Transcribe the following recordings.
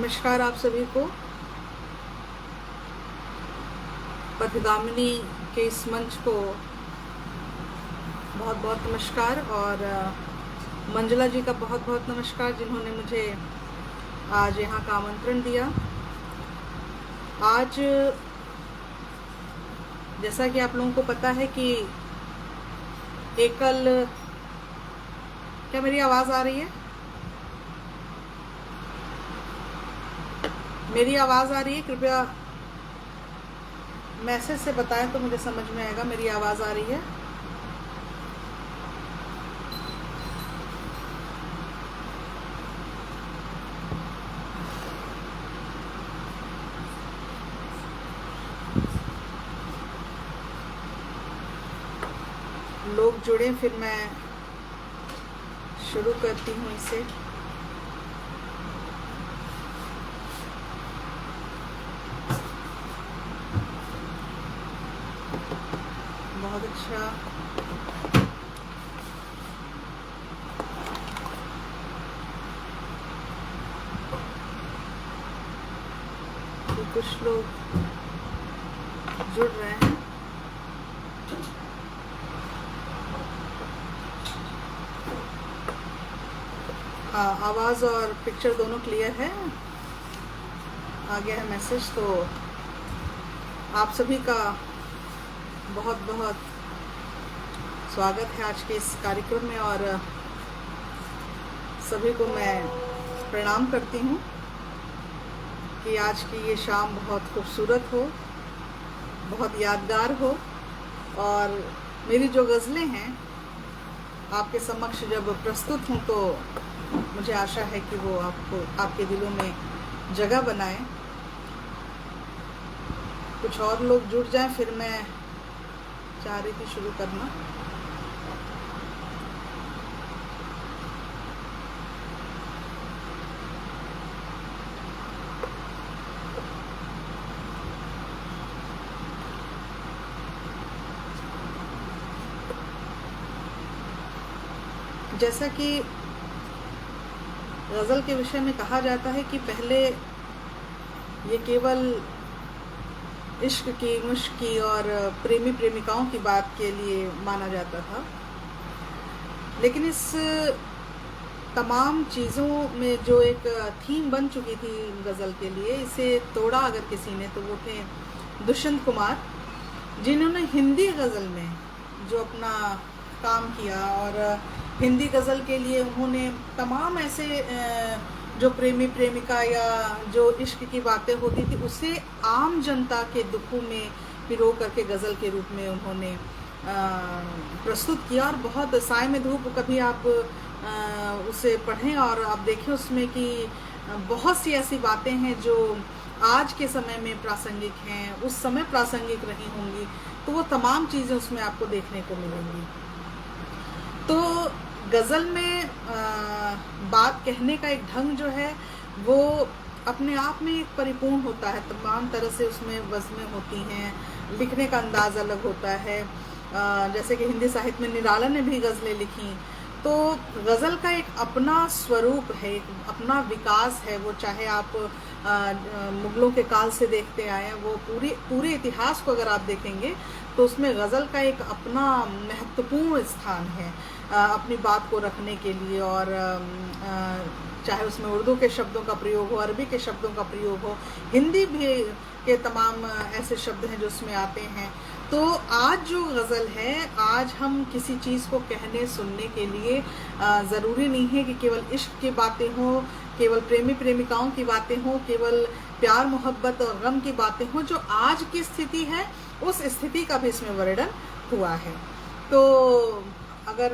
नमस्कार आप सभी को। पथगामिनी के इस मंच को बहुत बहुत नमस्कार और मंजुला जी का बहुत बहुत नमस्कार जिन्होंने मुझे आज यहाँ का आमंत्रण दिया। आज जैसा कि आप लोगों को पता है कि एकल, क्या मेरी आवाज़ आ रही है? मेरी आवाज़ आ रही है? कृपया मैसेज से बताएं तो मुझे समझ में आएगा मेरी आवाज़ आ रही है। लोग जुड़े फिर मैं शुरू करती हूँ इसे। बहुत अच्छा। तो कुछ लोग जुड़ रहे हैं। आवाज़ और पिक्चर दोनों क्लियर है। आ गया है मैसेज। तो आप सभी का बहुत बहुत स्वागत है आज के इस कार्यक्रम में और सभी को मैं प्रणाम करती हूँ कि आज की ये शाम बहुत खूबसूरत हो, बहुत यादगार हो और मेरी जो गज़लें हैं आपके समक्ष जब प्रस्तुत हों तो मुझे आशा है कि वो आपको, आपके दिलों में जगह बनाए। कुछ और लोग जुड़ जाएं फिर मैं चाह रही थी शुरू करना। जैसा कि गज़ल के विषय में कहा जाता है कि पहले ये केवल इश्क की, मुश्क की और प्रेमी प्रेमिकाओं की बात के लिए माना जाता था, लेकिन इस तमाम चीज़ों में जो एक थीम बन चुकी थी गज़ल के लिए, इसे तोड़ा अगर किसी ने तो वो थे दुष्यंत कुमार, जिन्होंने हिंदी गज़ल में जो अपना काम किया और हिंदी गज़ल के लिए उन्होंने तमाम ऐसे जो प्रेमी प्रेमिका या जो इश्क की बातें होती थी उसे आम जनता के दुखों में पिरो करके गज़ल के रूप में उन्होंने प्रस्तुत किया। और बहुत साय में धूप, कभी आप उसे पढ़ें और आप देखें उसमें कि बहुत सी ऐसी बातें हैं जो आज के समय में प्रासंगिक हैं, उस समय प्रासंगिक रही होंगी, तो वो तमाम चीज़ें उसमें आपको देखने को मिलेंगी। तो गज़ल में बात कहने का एक ढंग जो है वो अपने आप में एक परिपूर्ण होता है। तमाम तरह से उसमें वज़में होती हैं, लिखने का अंदाज़ अलग होता है। जैसे कि हिंदी साहित्य में निराला ने भी गज़लें लिखी, तो गज़ल का एक अपना स्वरूप है, एक अपना विकास है। वो चाहे आप मुग़लों के काल से देखते आए हैं, वो पूरे इतिहास को अगर आप देखेंगे तो उसमें गज़ल का एक अपना महत्वपूर्ण स्थान है अपनी बात को रखने के लिए। और चाहे उसमें उर्दू के शब्दों का प्रयोग हो, अरबी के शब्दों का प्रयोग हो, हिंदी भी के तमाम ऐसे शब्द हैं जो उसमें आते हैं। तो आज जो गज़ल है, आज हम किसी चीज़ को कहने सुनने के लिए ज़रूरी नहीं है कि केवल इश्क की बातें हों, केवल प्रेमी प्रेमिकाओं की बातें हों, केवल प्यार मोहब्बत और गम की बातें हों। जो आज की स्थिति है उस स्थिति का भी इसमें वर्णन हुआ है। तो अगर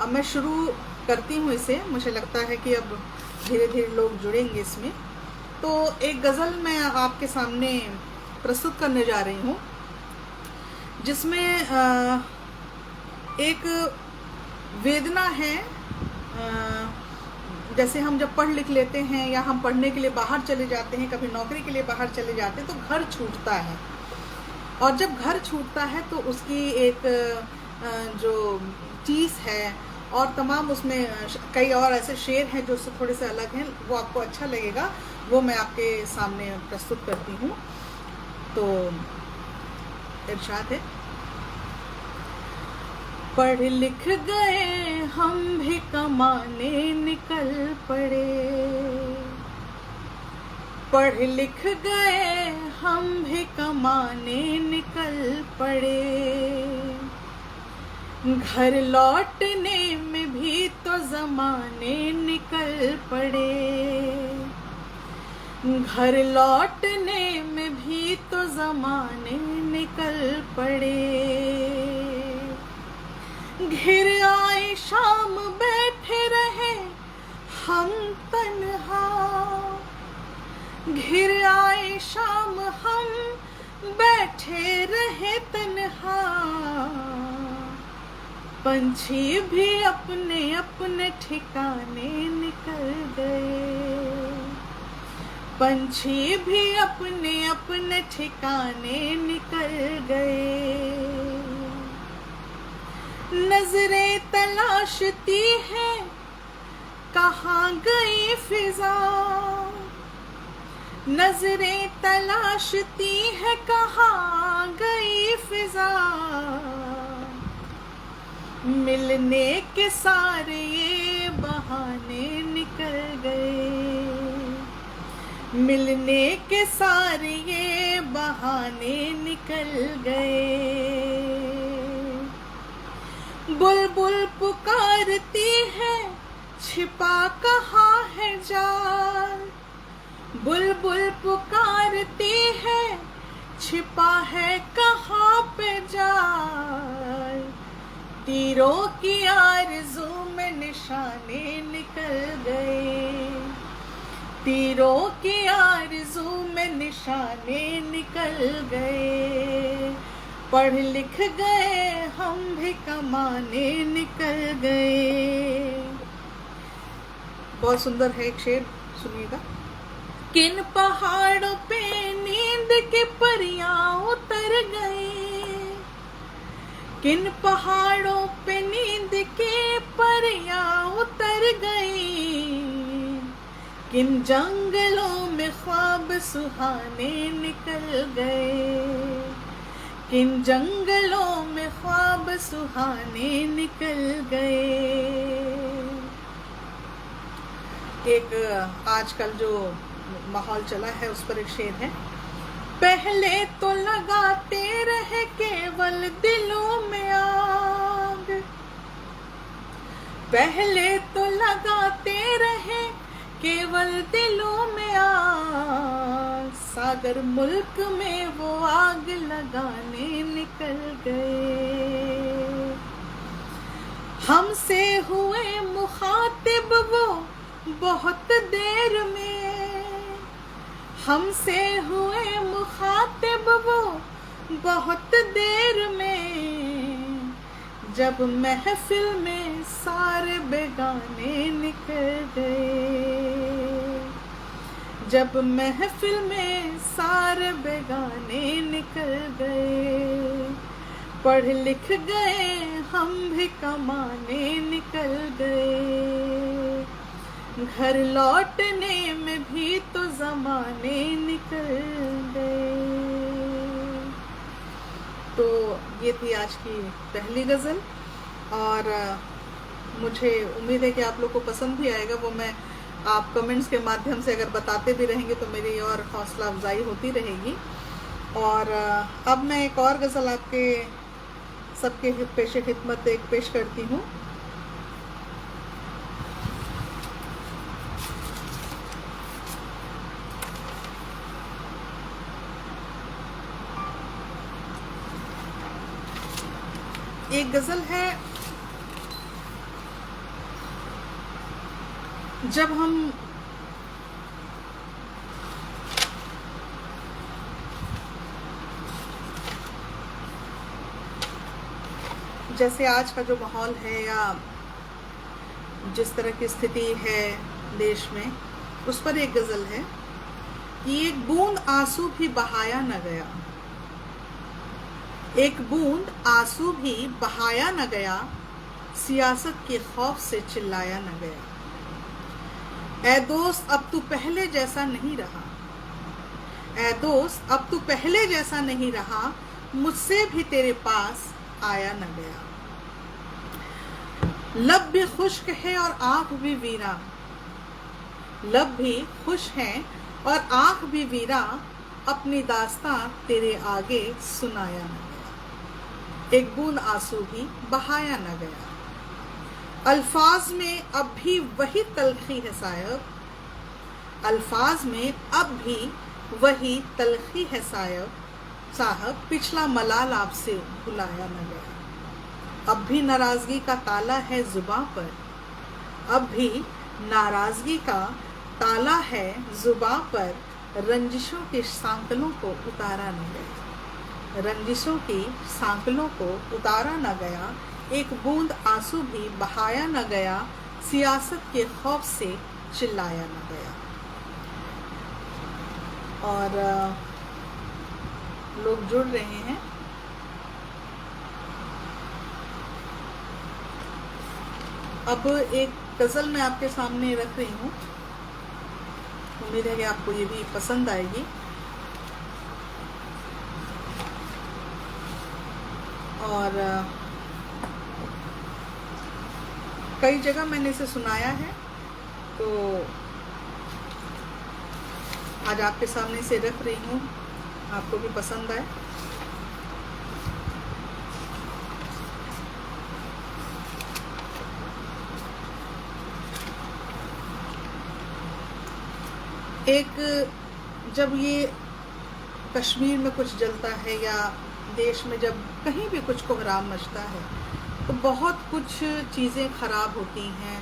अब मैं शुरू करती हूँ इसे, मुझे लगता है कि अब धीरे धीरे लोग जुड़ेंगे इसमें। तो एक गज़ल मैं आपके सामने प्रस्तुत करने जा रही हूँ जिसमें एक वेदना है। जैसे हम जब पढ़ लिख लेते हैं या हम पढ़ने के लिए बाहर चले जाते हैं, कभी नौकरी के लिए बाहर चले जाते हैं, तो घर छूटता है। और जब घर छूटता है तो उसकी एक जो चीज़ है और तमाम उसमें कई और ऐसे शेर हैं जो उससे थोड़े से अलग हैं, वो आपको अच्छा लगेगा, वो मैं आपके सामने प्रस्तुत करती हूँ। तो इरशाद है, पढ़ लिख गए हम भी कमाने निकल पड़े, पढ़ लिख गए हम भी कमाने निकल पड़े, घर लौटने में भी तो ज़माने निकल पड़े, घर लौटने में भी तो ज़माने निकल पड़े, घिर आए शाम बैठे रहे हम तन्हा, घिर आए शाम हम बैठे रहे तन्हा, पंछी भी अपने अपने ठिकाने निकल गए, पंछी भी अपने अपने ठिकाने निकल गए, नजरें तलाशती है कहाँ गई फिजा, नजरें तलाशती है कहाँ गई फिजा, मिलने के सारे ये बहाने निकल गए, मिलने के सारे ये बहाने निकल गए, बुलबुल पुकारती है छिपा कहाँ है जाल, बुलबुल पुकारती है छिपा है कहाँ पे जाल, तीरों की आरज़ू में निशाने निकल गए, तीरों की आरज़ू में निशाने निकल गए, पढ़ लिख गए हम भी कमाने निकल गए। बहुत सुंदर है एक शेर, सुनिएगा। किन पहाड़ों पे नींद के परियां उतर गए, किन पहाड़ों पे नींद के परियां उतर गई, किन जंगलों में ख्वाब सुहाने निकल गए, किन जंगलों में ख्वाब सुहाने निकल गए। एक आजकल जो माहौल चला है उस पर एक शेर है। पहले तो लगाते रहे केवल दिलों में आग, पहले तो लगाते रहे केवल दिलों में आग, सागर मुल्क में वो आग लगाने निकल गए, हमसे हुए मुखातिब वो बहुत देर में, हमसे हुए मुखातिब वो बहुत देर में, जब महफिल में सारे बेगाने निकल गए, जब महफिल में सारे बेगाने निकल गए, पढ़ लिख गए हम भी कमाने निकल गए, घर लौटने में भी तो ज़माने निकल गए। तो ये थी आज की पहली गज़ल, और मुझे उम्मीद है कि आप लोग को पसंद भी आएगा। वो मैं आप कमेंट्स के माध्यम से अगर बताते भी रहेंगे तो मेरी और हौसला अफजाई होती रहेगी। और अब मैं एक और गज़ल आपके सबके पेश खिदमत एक पेश करती हूँ। एक गज़ल है, जब हम जैसे आज का जो माहौल है या जिस तरह की स्थिति है देश में, उस पर एक गज़ल है कि एक बूंद आंसू भी बहाया न गया, एक बूंद आंसू भी बहाया न गया, सियासत के खौफ से चिल्लाया न गया। ऐ दोस्त अब तू पहले जैसा नहीं रहा, ऐ दोस्त अब तू पहले जैसा नहीं रहा, मुझसे भी तेरे पास आया न गया। लब भी खुश्क है और आंख भी वीरा, लब भी खुश हैं और आंख भी वीरा, अपनी दास्तां तेरे आगे सुनाया न गया। एक बूंद आंसू भी बहाया न गया। अल्फाज में अब भी वही तलखी है साहब, अल्फाज में अब भी वही तलखी है साहब, पिछला मलाल आपसे भुलाया न गया। अब भी नाराज़गी का ताला है ज़ुबां पर, अब भी नाराज़गी का ताला है ज़ुबां पर, रंजिशों के सांकलों को उतारा न गया, रंजिशों की सांकलों को उतारा न गया। एक बूंद आंसू भी बहाया न गया, सियासत के खौफ से चिल्लाया न गया। और लोग जुड़ रहे हैं। अब एक गज़ल मैं आपके सामने रख रही हूँ, उम्मीद है कि आपको ये भी पसंद आएगी। और कई जगह मैंने इसे सुनाया है, तो आज आपके सामने इसे रख रही हूँ, आपको भी पसंद आए। एक जब ये कश्मीर में कुछ जलता है या देश में जब कहीं भी कुछ कोहराम मचता है, तो बहुत कुछ चीज़ें ख़राब होती हैं,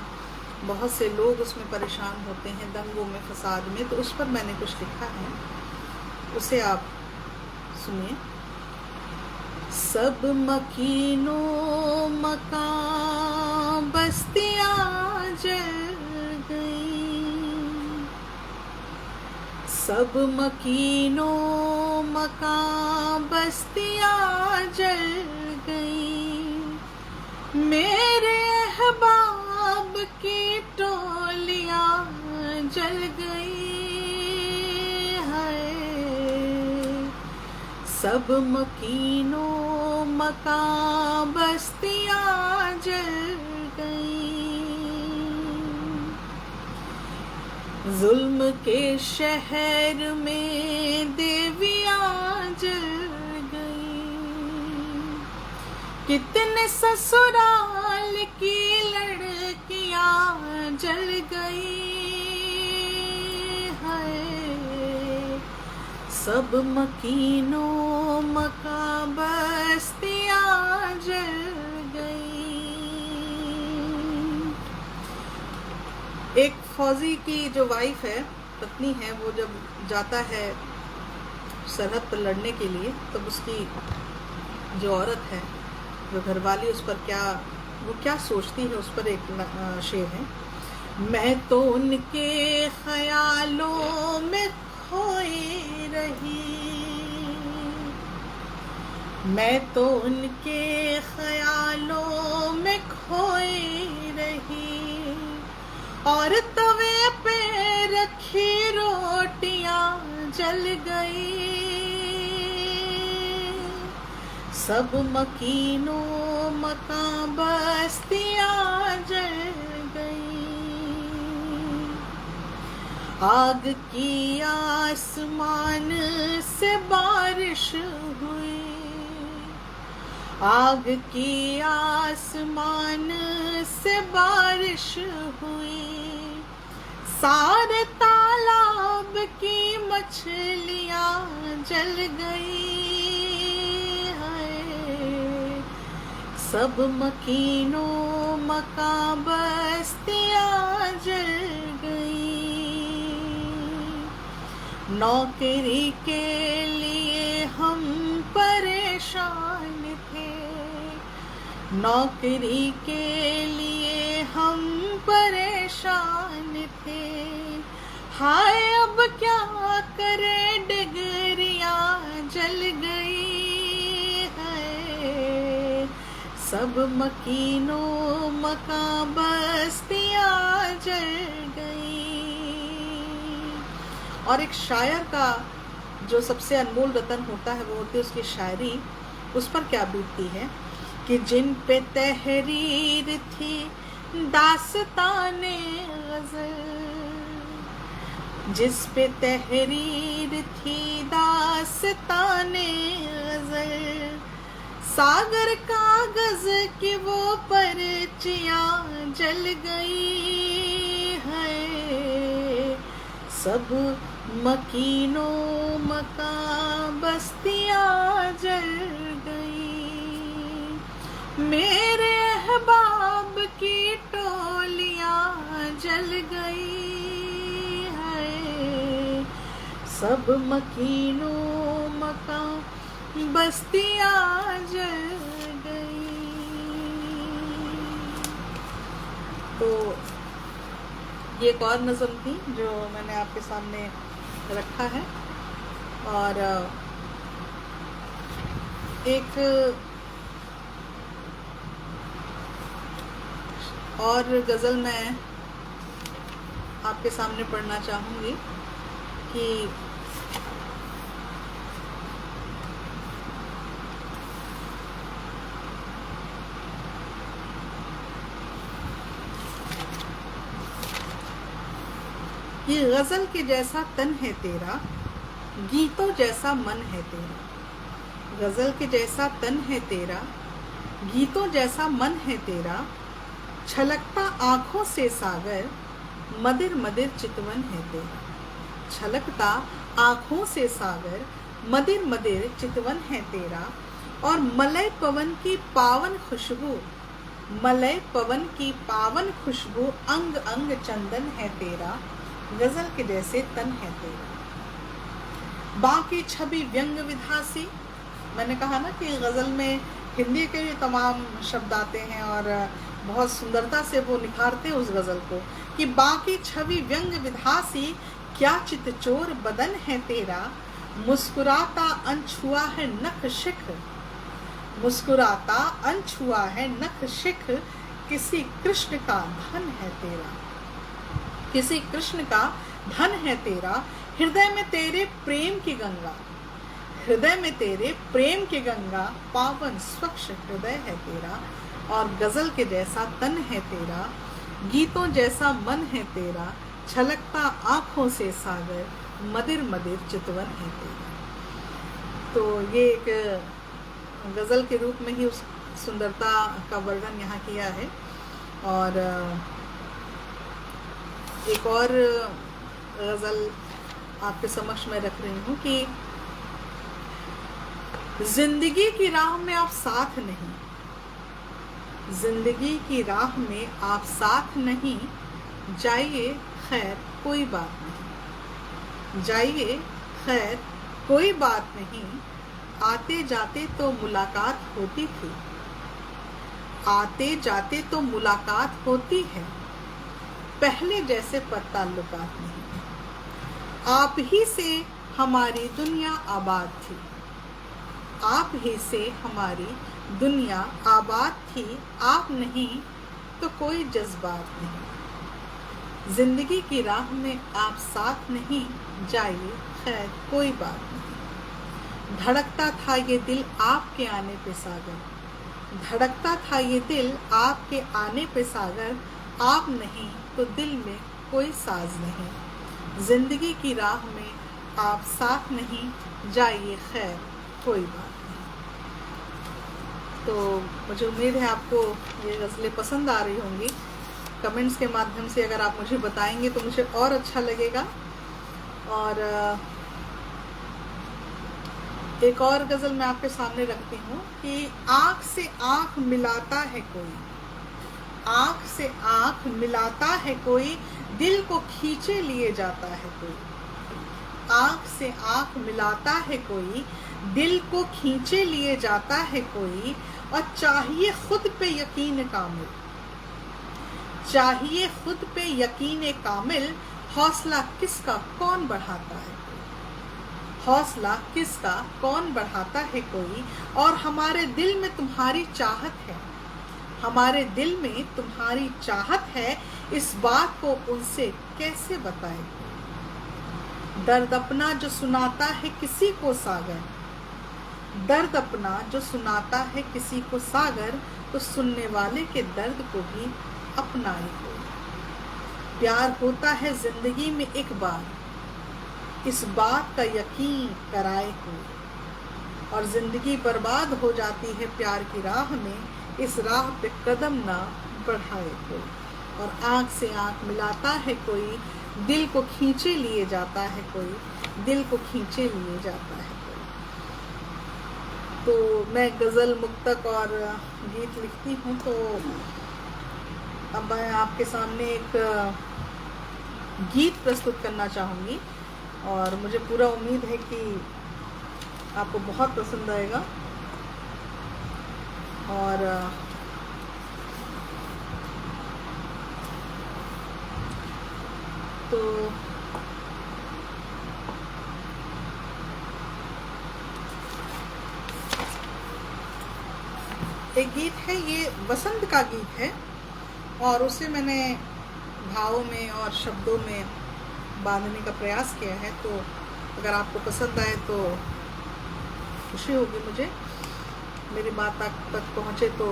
बहुत से लोग उसमें परेशान होते हैं, दंगों में, फसाद में। तो उस पर मैंने कुछ लिखा है, उसे आप सुनिए। सब मकीनों मकान बस्तियाँ जल गई, सब मकीनों मकान बस्तियाँ जल गई, मेरे अहबाब की टोलियाँ जल गई है। सब मकीनों मकान बस्तियाँ जल गई, जुल्म के शहर में देवियाँ जल गई, कितने ससुराल की लड़कियाँ जल गई है। सब मकीनों मकान बस्तियाँ जल गई। एक फौजी की जो वाइफ है, पत्नी है, वो जब जाता है सरहद पर लड़ने के लिए, तब उसकी जो औरत है, जो घरवाली, उस पर वो क्या सोचती है, उस पर एक शेर है। मैं तो उनके ख्यालों में खोई रही, मैं तो उनके ख्यालों में खोई रही, और तवे पे रखी रोटियां जल गई। सब मकीनों मकान बस्तियां जल गई, आग की आसमान से बारिश हुई, आग की आसमान से बारिश हुई, सारे तालाब की मछलियां जल गई है। सब मकीनों मकान बस्तियां जल गई, नौकरी के लिए हम परेशान थे, नौकरी के लिए हम परेशान थे, हाय अब क्या करें डिग्रियां जल गई है। सब मकीनों मकां बस्तियां जल गई। और एक शायर का जो सबसे अनमोल रतन होता है वो होती है उसकी शायरी। उस पर क्या बीतती है कि जिन पे तहरीर थी दास्ताने गज़ल, जिस पे तहरीर थी दास्ताने गज़ल, सागर कागज की वो पर्चियां जल गई है। सब मकीनों मकां बस्तियां जल गई। मेरे अहबाब की टोलियां जल गई है। सब मकीनों मकां बस्तियां जल गई। तो ये एक और नज़म थी जो मैंने आपके सामने रखा है। और एक और गज़ल मैं आपके सामने पढ़ना चाहूँगी कि ये गज़ल के जैसा तन है तेरा, गीतों जैसा मन है तेरा। गज़ल के जैसा तन है तेरा, गीतों जैसा मन है तेरा। छलकता आँखों से सागर, मदिर मदिर चितवन है तेरा। छलकता आँखों से सागर, मदिर मदिर चितवन है तेरा। और मलय पवन की पावन खुशबू, मलय पवन की पावन खुशबू, अंग अंग चंदन है तेरा। गज़ल के जैसे तन है तेरा। बाकी छवि व्यंग विधासी, मैंने कहा ना कि गज़ल में हिंदी के तमाम शब्द आते हैं और बहुत सुंदरता से वो निखारते हैं उस गज़ल को। कि बाकी छवि व्यंग विधासी, क्या चितचोर बदन है तेरा। मुस्कुराता अनछुआ है नख शिख, मुस्कुराता अनछुआ है नख शिख। किसी कृष्ण का धन है तेरा, किसी कृष्ण का धन है तेरा। हृदय में तेरे प्रेम की गंगा, हृदय में तेरे प्रेम की गंगा। पावन स्वच्छ हृदय है तेरा। और गज़ल के जैसा तन है तेरा, गीतों जैसा मन है तेरा। छलकता आँखों से सागर, मदिर मदिर चितवन है तेरा। तो ये एक गज़ल के रूप में ही उस सुंदरता का वर्णन यहाँ किया है। और एक और गज़ल आपके समक्ष में रख रही हूँ कि जिंदगी की राह में आप साथ नहीं, जिंदगी की राह में आप साथ नहीं। जाइए खैर कोई बात नहीं, जाइए खैर कोई बात नहीं। आते जाते तो मुलाकात होती थी, आते जाते तो मुलाकात होती है। पहले जैसे पर ताल्लुकात नहीं है। आप ही से हमारी दुनिया आबाद थी, आप ही से हमारी दुनिया आबाद थी। आप नहीं तो कोई जज्बात नहीं। जिंदगी की राह में आप साथ नहीं। जाइए खैर कोई बात नहीं। धड़कता था ये दिल आपके आने पे सागर, धड़कता था ये दिल आपके आने पे सागर। आप नहीं तो दिल में कोई साज नहीं। जिंदगी की राह में आप साथ नहीं। जाइए खैर कोई बात नहीं। तो मुझे उम्मीद है आपको ये गज़लें पसंद आ रही होंगी। कमेंट्स के माध्यम से अगर आप मुझे बताएंगे तो मुझे और अच्छा लगेगा। और एक और गज़ल मैं आपके सामने रखती हूँ कि आँख से आँख मिलाता है कोई, आँख से आँख मिलाता है कोई। दिल को खींचे लिए जाता है कोई। आँख से आँख मिलाता है कोई, दिल को खींचे लिए जाता है कोई। और चाहिए खुद पे यकीन कामिल, चाहिए खुद पे यकीन कामिल। हौसला किसका कौन बढ़ाता है, हौसला किसका कौन बढ़ाता है कोई। और हमारे दिल में तुम्हारी चाहत है, हमारे दिल में तुम्हारी चाहत है, इस बात को उनसे कैसे बताए। दर्द अपना जो सुनाता है किसी को सागर, दर्द अपना जो सुनाता है किसी को सागर, तो सुनने वाले के दर्द को भी अपनाए कोई। प्यार होता है जिंदगी में एक बार, इस बात का यकीन कराए कोई। और जिंदगी बर्बाद हो जाती है प्यार की राह में, इस राह पे कदम ना बढ़ाए कोई। और आँख से आँख मिलाता है कोई, दिल को खींचे लिए जाता है कोई, दिल को खींचे लिए जाता है कोई। तो मैं गज़ल, मुक्तक और गीत लिखती हूँ। तो अब मैं आपके सामने एक गीत प्रस्तुत करना चाहूँगी और मुझे पूरा उम्मीद है कि आपको बहुत पसंद आएगा। और तो एक गीत है, ये वसंत का गीत है और उसे मैंने भावों में और शब्दों में बांधने का प्रयास किया है। तो अगर आपको पसंद आए तो खुशी होगी मुझे, मेरी बात तक पहुँचे तो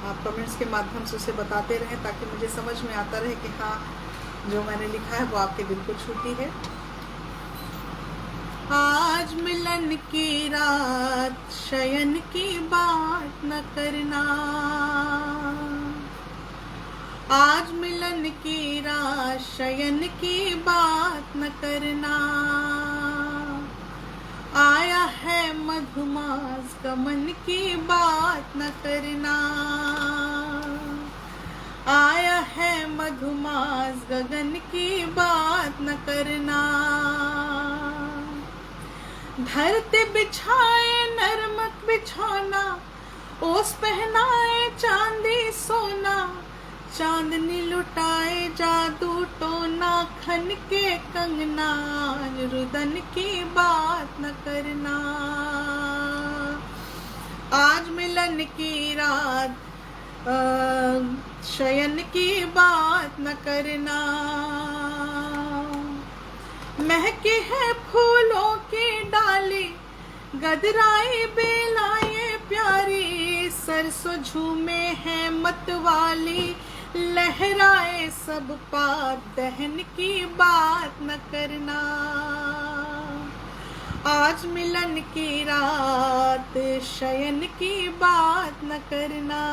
आप कमेंट्स के माध्यम से उसे बताते रहें, ताकि मुझे समझ में आता रहे कि हाँ, जो मैंने लिखा है वो आपके दिल को छूती है। आज मिलन की रात शयन की बात न करना, आज मिलन की रात शयन की बात न करना। आया है मधुमास गमन की बात न करना, आया है मधुमास गगन की बात न करना। धरते बिछाए नरमत बिछौना, ओस पहनाए चांदी सोना। चांदनी लुटाए जादू टोना, खन के कंगना रुदन की बात न करना। आज मिलन की रात शयन की बात न करना। महके है फूलों की डाली, गदराई बेलाएं प्यारी। सरसों झूमे है मतवाली, लहराए सब पात दहन की बात न करना। आज मिलन की रात शयन की बात न करना।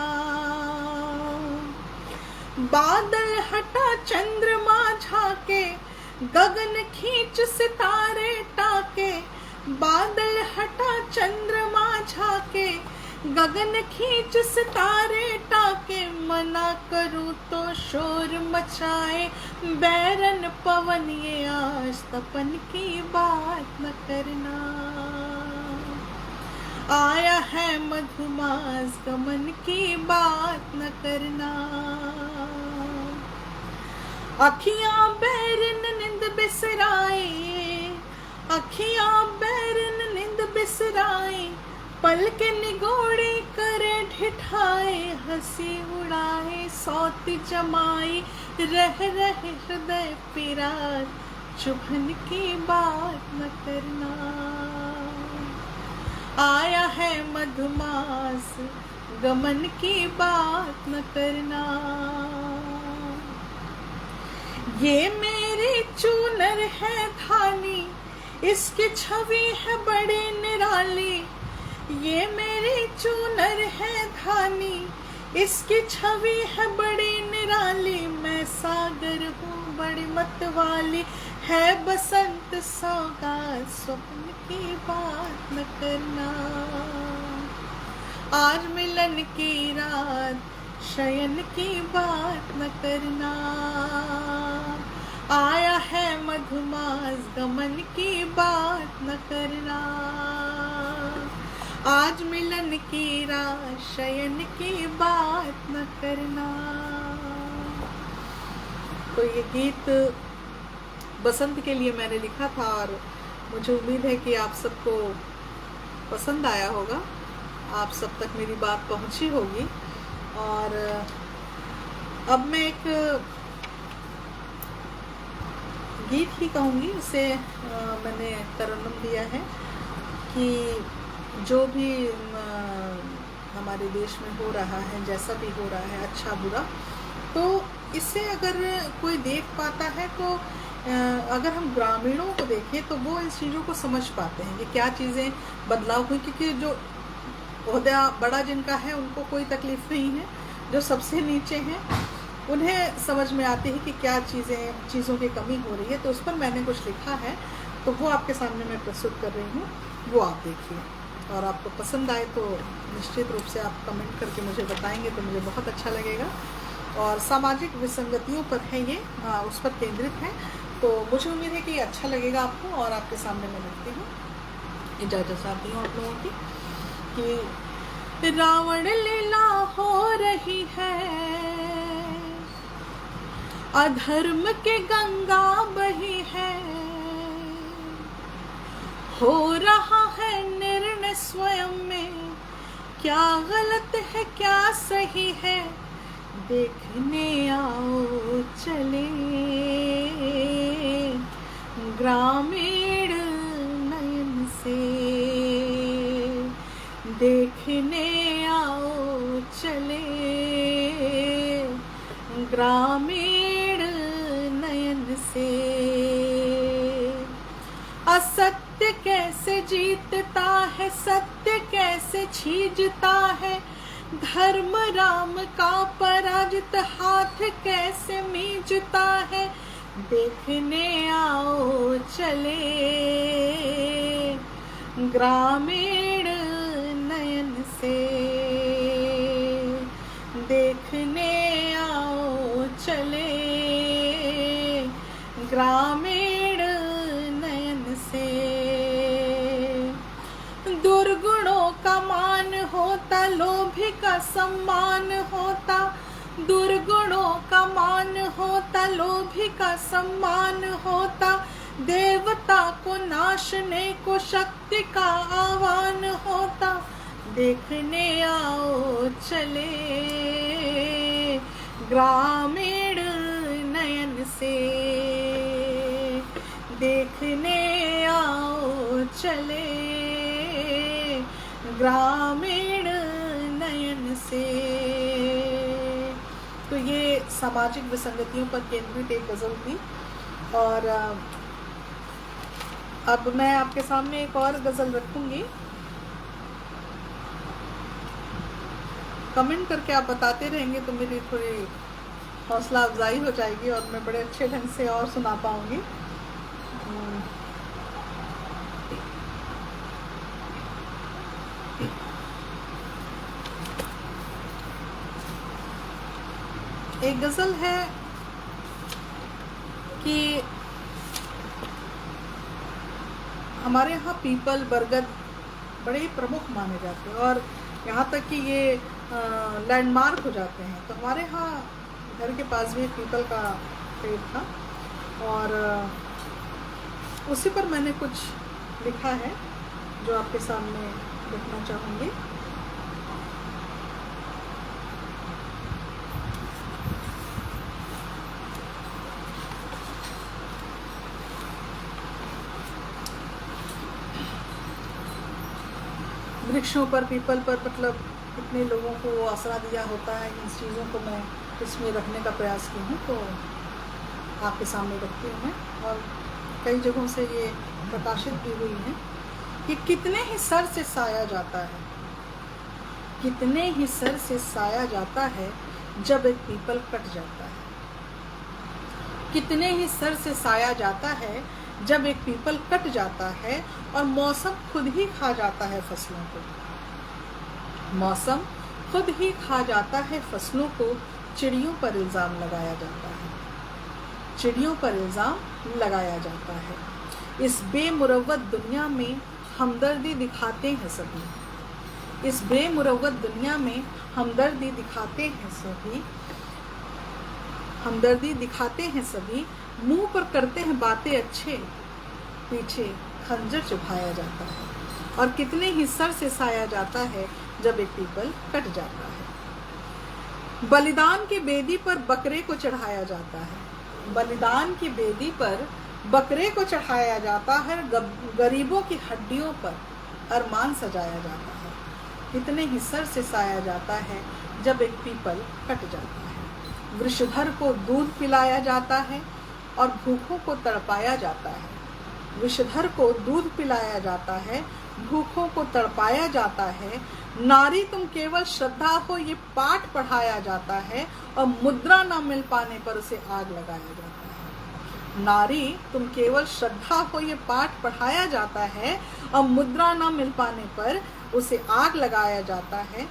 बादल हटा चंद्रमा झाके, गगन खींच सितारे टाके। बादल हटा चंद्रमा झाके, गगन खींच सितारे टाके। मना करूँ तो शोर मचाए बैरन पवन, ये आज तपन की बात न करना। आया है मधुमास गमन की बात न करना। अखियां बैरन निंद बिसराए, अखियां बैरन निंद बिसराए। पलके निगोड़ी करे ढिठाए, हंसी उड़ाए सौती जमाई। रह रहे हृदय पिरात, चुभन की बात न करना। आया है मधुमास गमन की बात न करना। ये मेरी चूनर है धानी, इसकी छवि है बड़ी निराली। ये मेरी चूनर है धानी, इसकी छवि है बड़ी निराली। मैं सागर हूँ बड़ी मतवाली, है बसंत सौगात स्वप्न की बात न करना। आज मिलन की रात शयन की बात न करना। आया है मधुमास गमन की बात न करना। आज मिलन की रात शयन की बात न करना। तो ये गीत बसंत के लिए मैंने लिखा था और मुझे उम्मीद है कि आप सबको पसंद आया होगा, आप सब तक मेरी बात पहुंची होगी। और अब मैं एक गीत ही कहूँगी, उसे मैंने तरन्नुम दिया है कि जो भी हमारे देश में हो रहा है, जैसा भी हो रहा है, अच्छा बुरा, तो इससे अगर कोई देख पाता है तो अगर हम ग्रामीणों को देखें तो वो इन चीज़ों को समझ पाते हैं कि क्या चीज़ें बदलाव हुई, क्योंकि जो ओहदा बड़ा जिनका है उनको कोई तकलीफ़ नहीं है, जो सबसे नीचे हैं उन्हें समझ में आती है कि क्या चीज़ों की कमी हो रही है। तो उस पर मैंने कुछ लिखा है, तो वो आपके सामने मैं प्रस्तुत कर रही हूँ, वो आप देखिए, और आपको पसंद आए तो निश्चित रूप से आप कमेंट करके मुझे बताएंगे तो मुझे बहुत अच्छा लगेगा। और सामाजिक विसंगतियों पर है ये, उस पर केंद्रित है, तो मुझे उम्मीद है कि अच्छा लगेगा आपको। और आपके सामने मैं रखती हूँ, इजाज़त चाहती हूँ आप लोगों की कि रावण लीला हो रही है, अधर्म के गंगा बही है, हो रहा है निर्णय स्वयं में, क्या गलत है क्या सही है, देखने आओ चले ग्रामीण नयन से, देखने आओ चले ग्रामीण नयन से। असत्य कैसे जीतता है, सत्य कैसे छीजता है, धर्म राम का पराजित हाथ कैसे मीजता है, देखने आओ चले ग्रामीण नयन से, देखने आओ चले ग्रामीण नयन से। दुर्गुणों का मान होता, लोभी का सम्मान होता, दुर्गुणों का मान होता, लोभी का सम्मान होता, देवता को नाशने को शक्ति का आह्वान होता, देखने आओ चले ग्रामीण नयन से, देखने आओ चले ग्रामीण नयन से। तो ये सामाजिक विसंगतियों पर केंद्रित एक गज़ल थी। और अब मैं आपके सामने एक और गज़ल रखूंगी, कमेंट करके आप बताते रहेंगे तो मेरी थोड़ी हौसला अफजाई हो जाएगी और मैं बड़े अच्छे ढंग से और सुना पाऊंगी। एक गज़ल है कि हमारे यहाँ पीपल बरगद बड़े ही प्रमुख माने जाते हैं और यहाँ तक कि ये लैंडमार्क हो जाते हैं। तो हमारे यहाँ घर के पास भी पीपल का पेड़ था और उसी पर मैंने कुछ लिखा है जो आपके सामने रखना चाहूँगी। वृक्षों पर, पीपल पर, मतलब कितने लोगों को आसरा दिया होता है, इन चीज़ों को मैं इसमें रखने का प्रयास की हूँ, तो आपके सामने रखती हूँ मैं। और कई जगहों से ये प्रकाशित भी हुई है कि कितने ही सर से साया जाता है, कितने ही सर से साया जाता है जब एक पीपल कट जाता है, कितने ही सर से साया जाता है जब एक पीपल कट जाता है और मौसम खुद ही खा जाता है फसलों को, मौसम खुद ही खा जाता है फसलों को, चिड़ियों पर इल्ज़ाम लगाया जाता है, चिड़ियों पर इल्ज़ाम लगाया जाता है। इस बेमुरव्वत दुनिया में हमदर्दी दिखाते हैं सभी, इस बेमुरव्वत दुनिया में हमदर्दी दिखाते हैं सभी, हमदर्दी दिखाते हैं सभी, मुंह पर करते हैं बातें अच्छे, पीछे खंजर चुभाया जाता है। और कितने ही सर से साया जाता है जब एक पीपल कट जाता है। बलिदान की बेदी पर बकरे को चढ़ाया जाता है, बलिदान की बेदी पर बकरे को चढ़ाया जाता है, गरीबों की हड्डियों पर अरमान सजाया जाता है। कितने ही सर से साया जाता है जब एक पीपल कट जाता है। वृषधर को दूध पिलाया जाता है और भूखों को तड़पाया जाता है। विषधर को दूध पिलाया जाता है, भूखों को तड़पाया जाता है। नारी तुम केवल श्रद्धा हो ये पाठ पढ़ाया जाता है और मुद्रा न मिल पाने पर उसे आग लगाया जाता है। नारी तुम केवल श्रद्धा हो ये पाठ पढ़ाया जाता है और मुद्रा न मिल पाने पर उसे आग लगाया जाता है।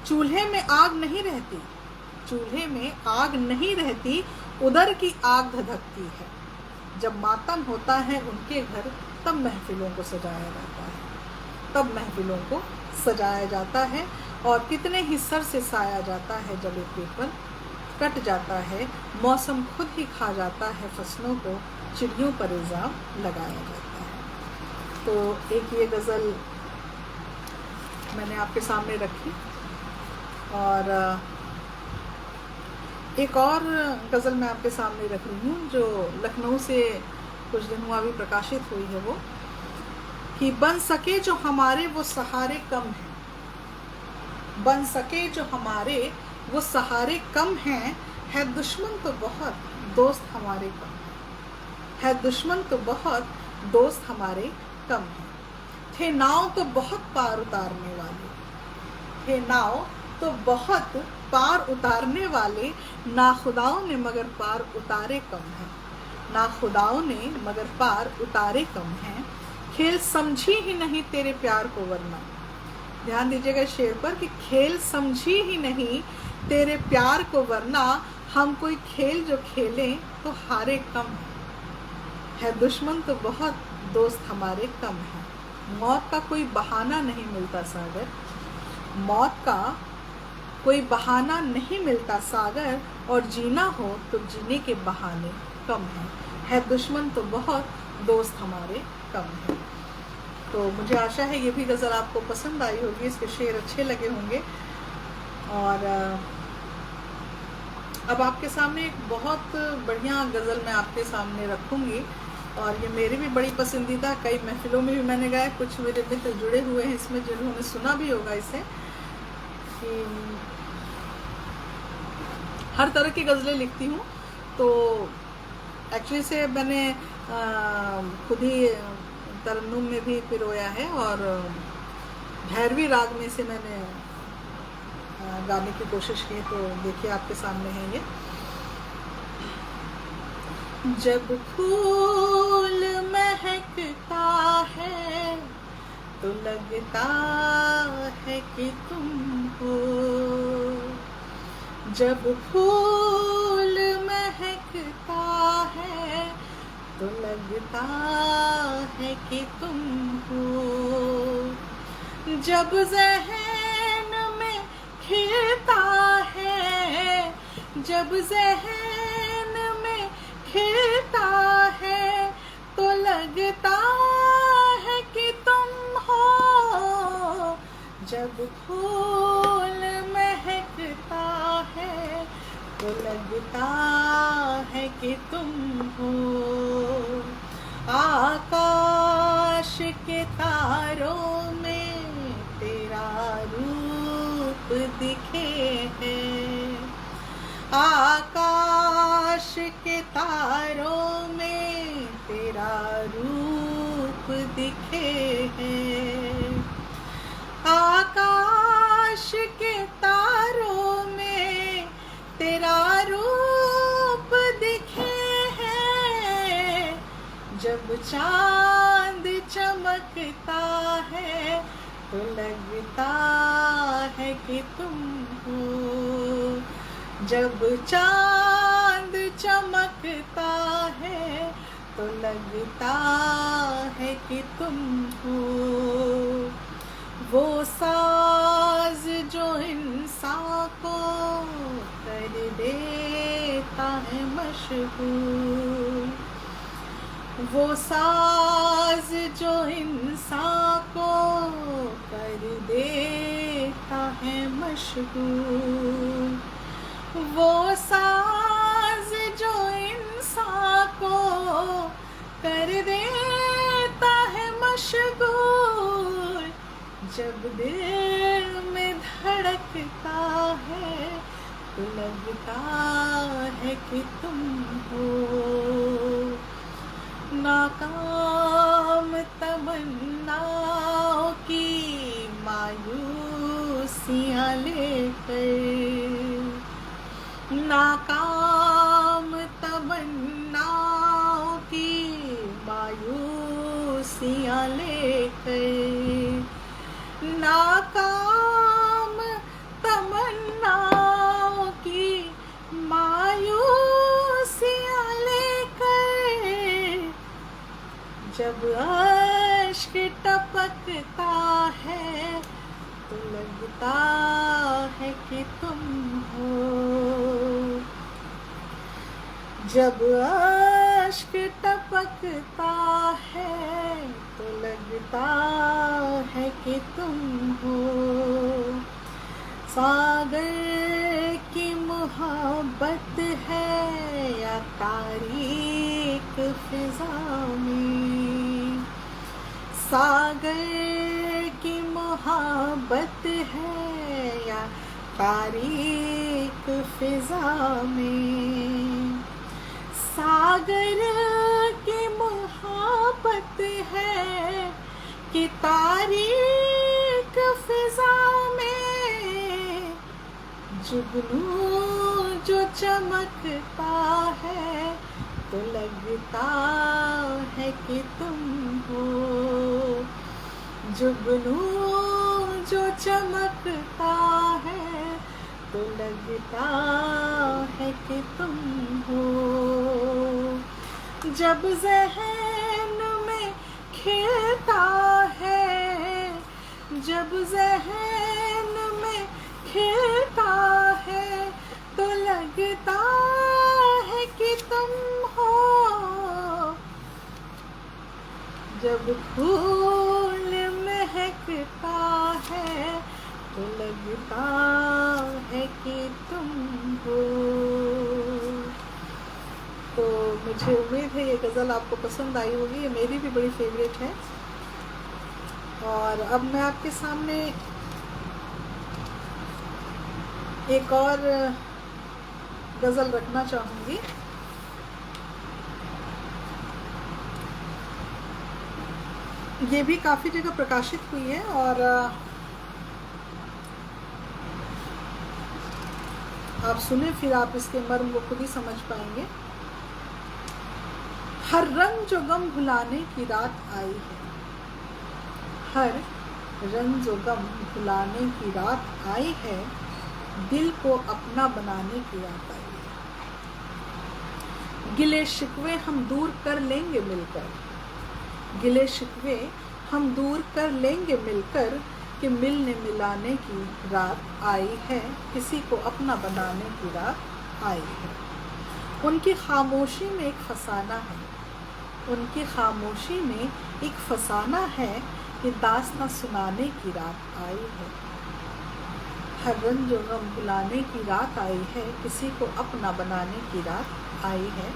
चूल्हे में आग नहीं रहती, चूल्हे में आग नहीं रहती, उदर की आग धधकती है। जब मातम होता है उनके घर तब महफिलों को सजाया जाता है, तब महफिलों को सजाया जाता है। और कितने ही सर से साया जाता है जब एक पीपल कट जाता है। मौसम खुद ही खा जाता है फसलों को, चिड़ियों पर इल्ज़ाम लगाया जाता है। तो एक ये गज़ल मैंने आपके सामने रखी और एक और गज़ल मैं आपके सामने रख रही हूँ जो लखनऊ से कुछ दिन हुआ भी प्रकाशित हुई है। वो कि बन सके जो हमारे वो सहारे कम हैं, बन सके जो हमारे वो सहारे कम हैं, है दुश्मन तो बहुत दोस्त हमारे कम हैं, है दुश्मन तो बहुत दोस्त हमारे कम हैं। थे नाव तो बहुत पार उतारने वाले, थे नाव तो बहुत पार उतारने वाले, ना खुदाओं ने मगर पार उतारे कम हैं, ना खुदाओं ने मगर पार उतारे कम हैं। खेल समझी ही नहीं तेरे प्यार को वरना, ध्यान दीजिएगा शेर पर कि खेल समझी ही नहीं तेरे प्यार को वरना, हम कोई खेल जो खेलें तो हारे कम है दुश्मन तो बहुत दोस्त हमारे कम हैं। मौत का कोई बहाना नहीं मिलता सागर, मौत का कोई बहाना नहीं मिलता सागर, और जीना हो तो जीने के बहाने कम हैं, है दुश्मन तो बहुत दोस्त हमारे कम हैं। तो मुझे आशा है ये भी गज़ल आपको पसंद आई होगी, इसके शेर अच्छे लगे होंगे। और अब आपके सामने एक बहुत बढ़िया गज़ल मैं आपके सामने रखूँगी और ये मेरी भी बड़ी पसंदीदा, कई महफिलों में भी मैंने गाया, कुछ मेरे मित्र जुड़े हुए हैं इसमें जिन्होंने सुना भी होगा इसे। कि हर तरह की गज़लें लिखती हूँ, तो एक्चुअली से मैंने खुद ही तरन्नुम में भी पिरोया है और भैरवी राग में से मैंने गाने की कोशिश की। तो देखिए आपके सामने है ये। जब फूल महकता है तो लगता है कि तुम हो, जब फूल महकता है तो लगता है कि तुम हो, जब ज़हन में खिलता है, जब ज़हन में खिलता है तो लगता है कि तुम हो, जब फूल महकता है तो लगता है कि तुम हो। आकाश के तारों में तेरा रूप दिखे है, आकाश के तारों में तेरा रूप दिखे है, आकाश के तारों में तेरा रूप दिखे है, जब चांद चमकता है तो लगता है कि तुम हो, जब चांद चमकता है तो लगता है कि तुम हो। वो साज जो इंसान को कर देता है मशहूर, वो साज जो इंसान को कर देता है मशहूर, वो साज जो इंसान को कर देता है मशगूल, जब दिल में धड़कता है तो लगता है कि तुम हो। नाकाम तमन्नाओं की मायूसियाँ लेकर, नाकाम तमन्नाओं की मायूसियाँ लेकर, नाकाम तमन्नाओं की मायूसियाँ लेकर, जब अश्क टपकता है तो लगता है कि तुम हो। जब अश्क टपकता है तो लगता है कि तुम हो। सागर की मोहब्बत है या तारीक फिजा में, सागर की मोहब्बत है या तारीक फिजा में, सागर की मोहब्बत है कि तारीक फिजा में, जुगनू जो चमकता है तो लगता है कि तुम हो। जुगनू जो चमकता है तो लगता है कि तुम हो। जब ज़हन में खिलता है, जब ज़हन में खिलता है तो लगता है कि तुम हो। जब फूल महकता है तो लगता है कि तुम हो। तो मुझे उम्मीद है ये गज़ल आपको पसंद आई होगी, ये मेरी भी बड़ी फेवरेट है। और अब मैं आपके सामने एक और गज़ल रखना चाहूँगी। ये भी काफ़ी जगह प्रकाशित हुई है और आप सुने फिर आप इसके मर्म को खुद ही समझ पाएंगे। हर रंग जो गम भुलाने की रात आई है, हर रंग जो गम भुलाने की रात आई है, दिल को अपना बनाने की रात आई है। गिले शिकवे हम दूर कर लेंगे मिलकर, गिले शिकवे हम दूर कर लेंगे मिलकर, कि मिलने मिलाने की रात आई है, किसी को अपना बनाने की रात आई है। उनकी खामोशी में एक फसाना है, उनकी खामोशी में एक फसाना है कि दास्तां सुनाने की रात आई है। हर रंग जो गम भुलाने की रात आई है, किसी को अपना बनाने की रात आई है।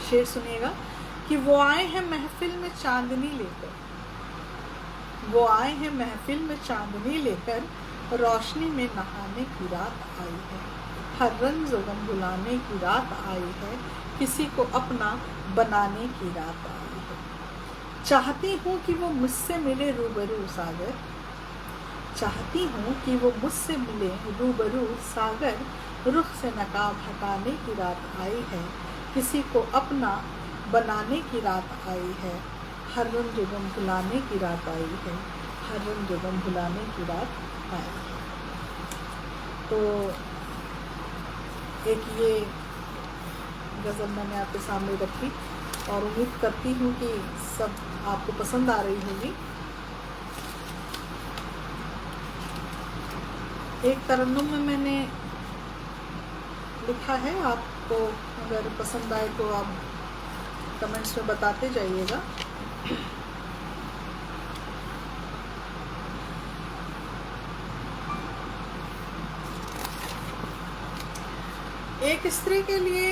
शेर सुनिएगा कि वो आए हैं महफिल में चांदनी लेकर, वो आए हैं महफिल में चांदनी लेकर, रोशनी में नहाने की रात आई है। हर रंग जो गम भुलाने की रात आई है, किसी को अपना बनाने की रात आई है। चाहती हूँ कि वो मुझसे मिले रूबरू सागर, चाहती हूँ कि वो मुझसे मिले रूबरू सागर, रुख से नकाब हटाने की रात आई है, किसी को अपना बनाने की रात आई है। हर रंग जो गम भुलाने की रात आई है, हर रंग जो गम भुलाने की रात आई है। तो एक ये गज़ल मैंने आपके सामने रखी और उम्मीद करती हूँ कि सब आपको पसंद आ रही होगी। एक तरन्नुम में मैंने लिखा है, आपको अगर पसंद आए तो आप कमेंट्स में बताते जाइएगा। एक स्त्री के लिए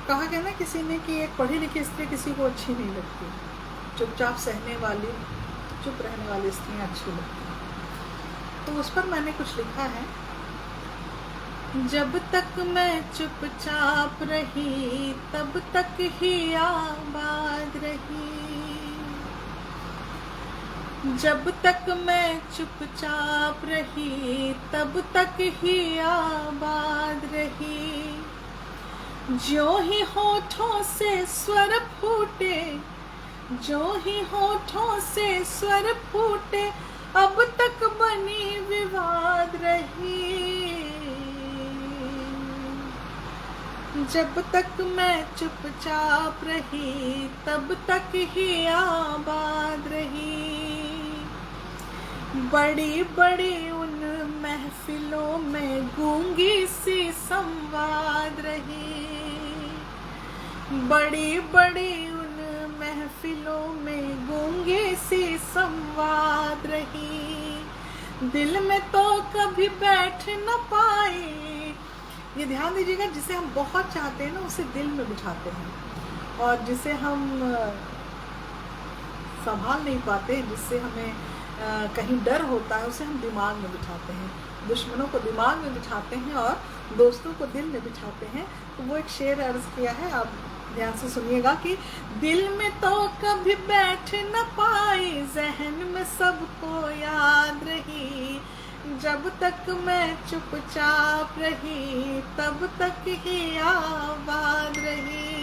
कहा गया ना किसी ने कि एक पढ़ी लिखी स्त्री किसी को अच्छी नहीं लगती, चुपचाप सहने वाली, चुप रहने वाली स्त्रियाँ अच्छी लगती हैं। तो उस पर मैंने कुछ लिखा है, जब तक मैं चुपचाप रही तब तक ही आबाद रही, जब तक मैं चुपचाप रही तब तक ही आबाद रही, जो ही होठों से स्वर फूटे, जो ही होठों से स्वर फूटे, अब तक बनी विवाद रही, जब तक मैं चुपचाप रही तब तक ही आबाद रही, बड़ी बड़ी उन महफिलों में गूंगी सी संवाद रही, बड़ी बड़ी उन महफिलों में गूंगी सी संवाद रही, दिल में तो कभी बैठ न पाई। ये ध्यान दीजिएगा, जिसे हम बहुत चाहते हैं ना उसे दिल में बिठाते हैं, और जिसे हम संभाल नहीं पाते, जिससे हमें कहीं डर होता है, उसे हम दिमाग में बिठाते हैं। दुश्मनों को दिमाग में बिठाते हैं और दोस्तों को दिल में बिठाते हैं। तो वो एक शेर अर्ज किया है, आप ध्यान से सुनिएगा कि दिल में तो कभी बैठ न पाई, जहन में सबको याद रही, जब तक मैं चुपचाप रही तब तक ही आबाद रही,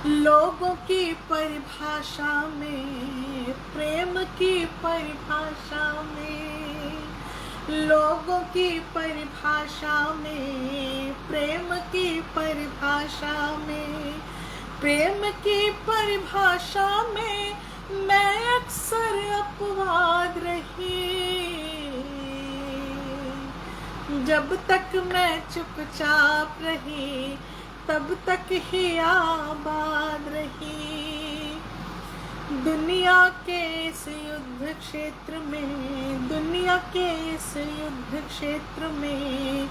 लोगों की परिभाषा में, प्रेम की परिभाषा में, लोगों की परिभाषा में, प्रेम की परिभाषा में, प्रेम की परिभाषा में मैं अक्सर अपवाद रही, जब तक मैं चुपचाप रही तब तक ही आबाद रही, दुनिया के इस युद्ध क्षेत्र में, दुनिया के इस युद्ध क्षेत्र में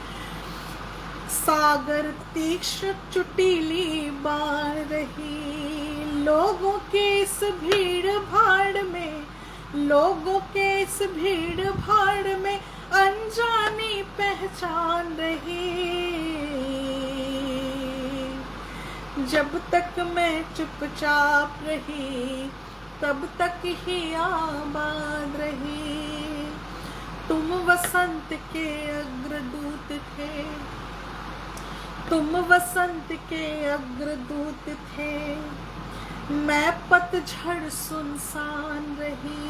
सागर तीक्ष्ण चुटीली बाढ़ रही, लोगों के इस भीड़ भाड़ में, लोगों के इस भीड़ भाड़ में अनजानी पहचान रही, जब तक मैं चुपचाप रही तब तक ही आबाद रही, तुम वसंत के अग्रदूत थे, तुम वसंत के अग्रदूत थे, मैं पतझड़ सुनसान रही,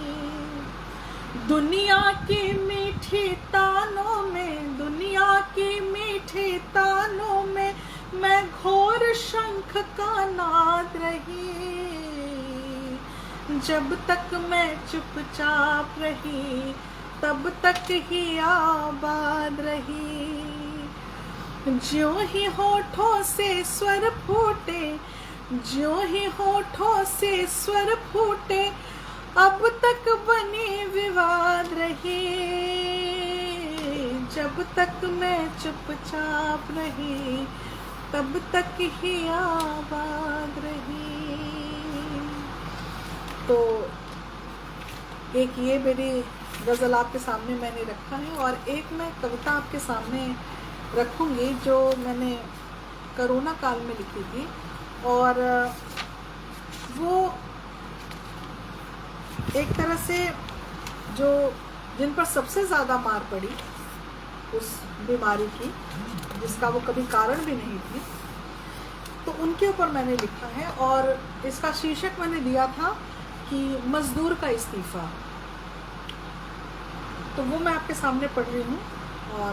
दुनिया की मीठी तानों में, दुनिया की मीठी तानों में मैं घोर शंख का नाद रही, जब तक मैं चुपचाप रही तब तक ही आबाद रही, ज्यों ही होठों से स्वर फूटे, ज्यों ही होठों से स्वर फूटे, अब तक बनी विवाद रही, जब तक मैं चुपचाप रही तब तक ही आबाद रही। तो एक ये मेरी गज़ल आपके सामने मैंने रखा है, और एक मैं कविता आपके सामने रखूँगी जो मैंने कोरोना काल में लिखी थी, और वो एक तरह से जो जिन पर सबसे ज़्यादा मार पड़ी उस बीमारी की, जिसका वो कभी कारण भी नहीं थी, तो उनके ऊपर मैंने लिखा है। और इसका शीर्षक मैंने दिया था कि मजदूर का इस्तीफ़ा। तो वो मैं आपके सामने पढ़ रही हूँ, और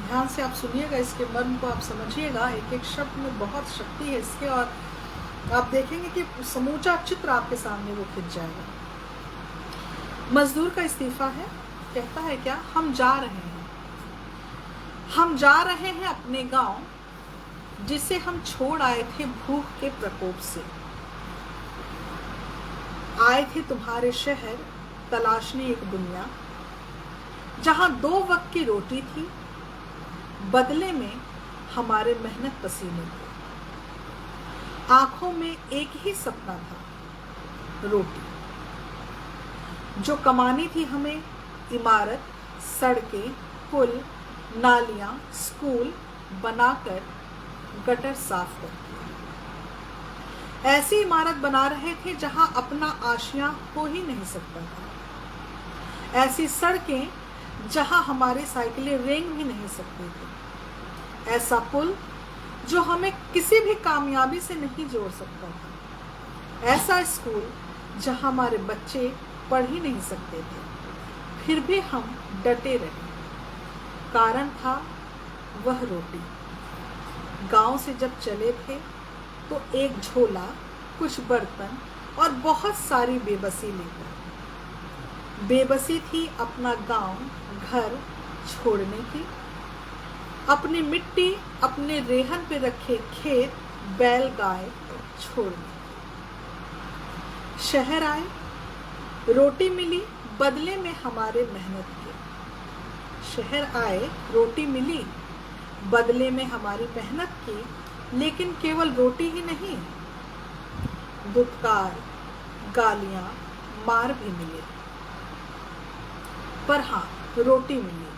ध्यान से आप सुनिएगा, इसके मर्म को आप समझिएगा। एक एक शब्द में बहुत शक्ति है इसके, और आप देखेंगे कि समूचा चित्र आपके सामने वो खिंच जाएगा। मजदूर का इस्तीफ़ा है, कहता है क्या, हम जा रहे हैं, हम जा रहे हैं अपने गांव जिसे हम छोड़ आए थे भूख के प्रकोप से, आए थे तुम्हारे शहर तलाशने एक दुनिया जहां 2 वक्त की रोटी थी, बदले में हमारे मेहनत पसीने को। आंखों में एक ही सपना था, रोटी। जो कमानी थी हमें इमारत, सड़कें, पुल, नालियां, स्कूल बनाकर, गटर साफ करके। ऐसी इमारत बना रहे थे जहां अपना आशियां हो ही नहीं सकता था। ऐसी सड़कें जहां हमारी साइकिलें रेंग भी नहीं सकती थी। ऐसा पुल जो हमें किसी भी कामयाबी से नहीं जोड़ सकता था। ऐसा स्कूल जहां हमारे बच्चे पढ़ ही नहीं सकते थे, फिर भी हम डटे रहे। कारण था वह रोटी। गांव से जब चले थे तो एक झोला, कुछ बर्तन और बहुत सारी बेबसी लेकर। बेबसी थी अपना गांव, घर छोड़ने की, अपनी मिट्टी, अपने रेहन पे रखे खेत, बैल गाय छोड़ने। शहर आए, रोटी मिली बदले में हमारे मेहनत के। शहर आए, रोटी मिली बदले में हमारी मेहनत की, लेकिन केवल रोटी ही नहीं, दुत्कार, गालियां, मार भी मिले। पर हाँ, रोटी मिली।